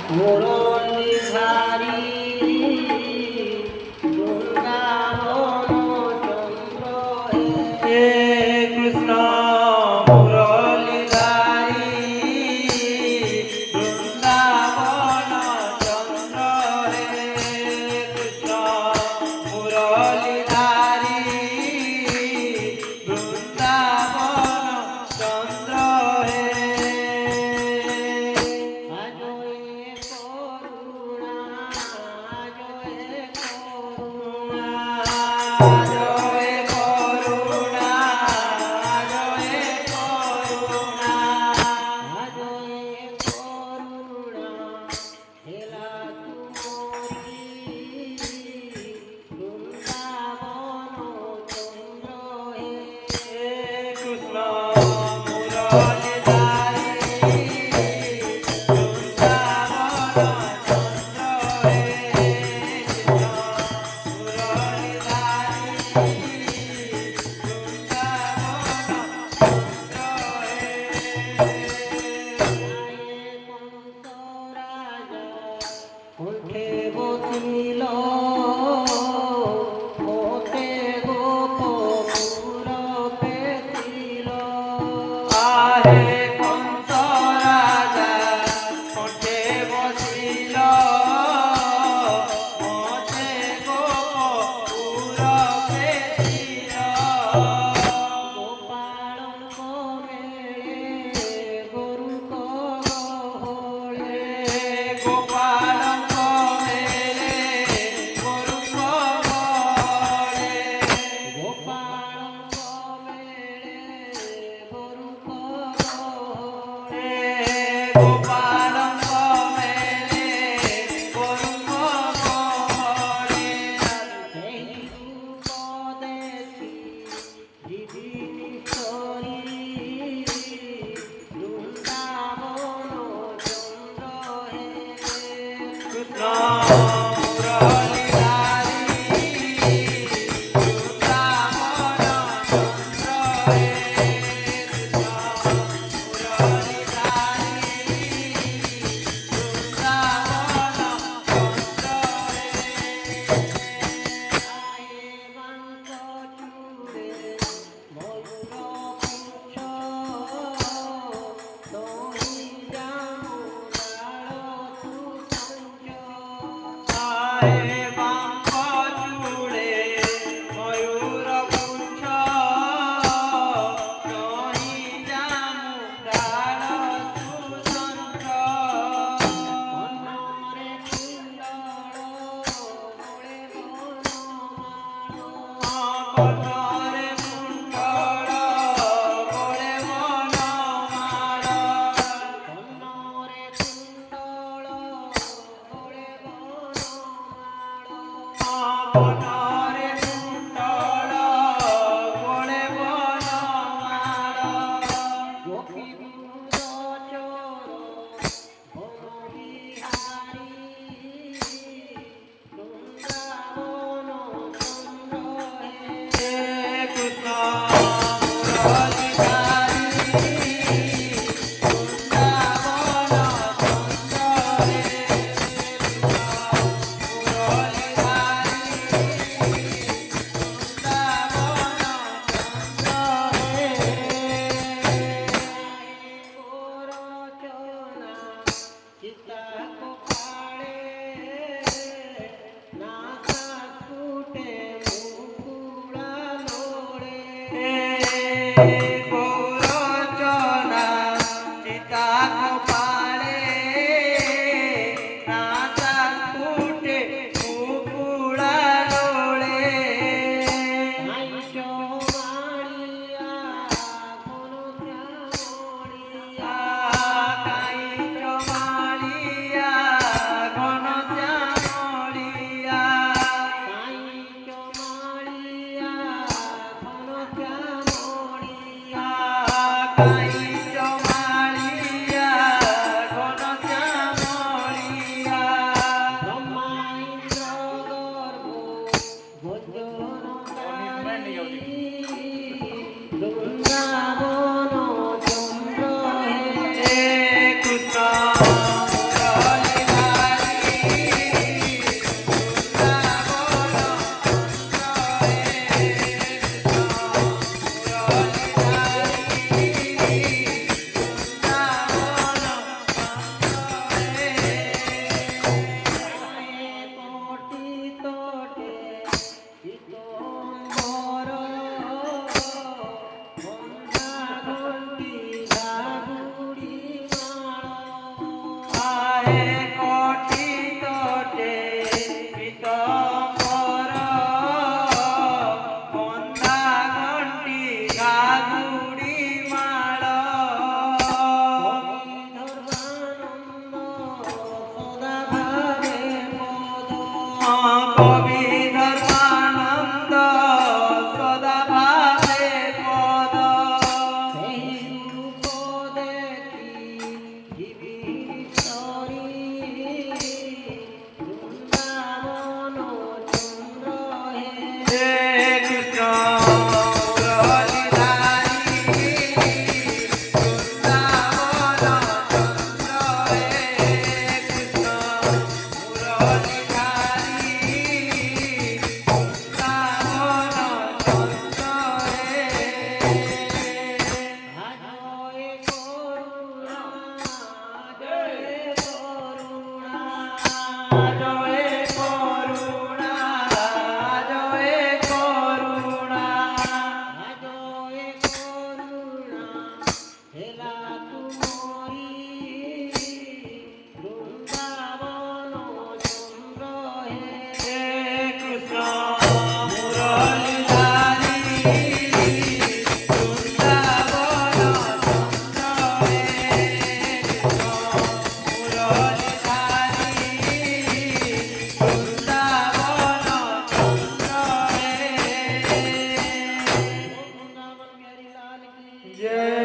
মুরলীধারী বৃন্দাবন চন্দ্র হে কৃষ্ণ মুরলীধারী বৃন্দাবন চন্দ্র হে কৃষ্ণ মুরলীধারী বৃন্দাবন চন্দ্র হে জয় করুণা জয় করুণা জয় করুণা হেলা তুমরি বৃন্দাবন চন্দ্র হে কৃষ্ণ মুরলীধারী উঠে বসিল মোতে গোপপুর পেছিল আহে কংস রাজা উঠে বসিল মোতে গোপপুর পেছিল গোপালঙ্ক মেলে গরুক গহলে গোপালঙ্ক মেলে গরুক গহলে গোপালঙ্ক মেলে গরুক গহলে গোপালঙ্ক মেলে গরুক গহলে সেই রূপ দেখি বিধিনিশ্বরী বৃন্দাবন চন্দ্র হে কৃষ্ণ মুরলীধারী বৃন্দাবন চন্দ্র হে কৃষ্ণ মুরলীধারী বৃন্দাবন চন্দ্র হে বাঙ্ক চূড়ে ময়ূর পুচ্ছ নহি জামু ডাল সুসঞ্চ কর্ণরে কুণ্ডল মূলে বনমাল কর্ণরে কুণ্ডল মূলে বনমাল কর্ণরে কুণ্ডল মূলে বনমাল কর্ণরে কুণ্ডল মূলে বনমাল গোপীবৃন্দ চর বনবিহারী বৃন্দাবন চন্দ্র হে কৃষ্ণ মুরলীধারী বৃন্দাবন চন্দ্র হে কৃষ্ণ মুরলীধারী বৃন্দাবন চন্দ্র হে গোরচনা চিতা কপালে নাসা ফুটে মুকুলা লোড়ে গোরচনা চিতা কপালে নাসা ফুটে মুকুলা লোড়ে আইস মাড়িয়া ঘন শ্যামলিয়া কাইচ মাড়িয়া જય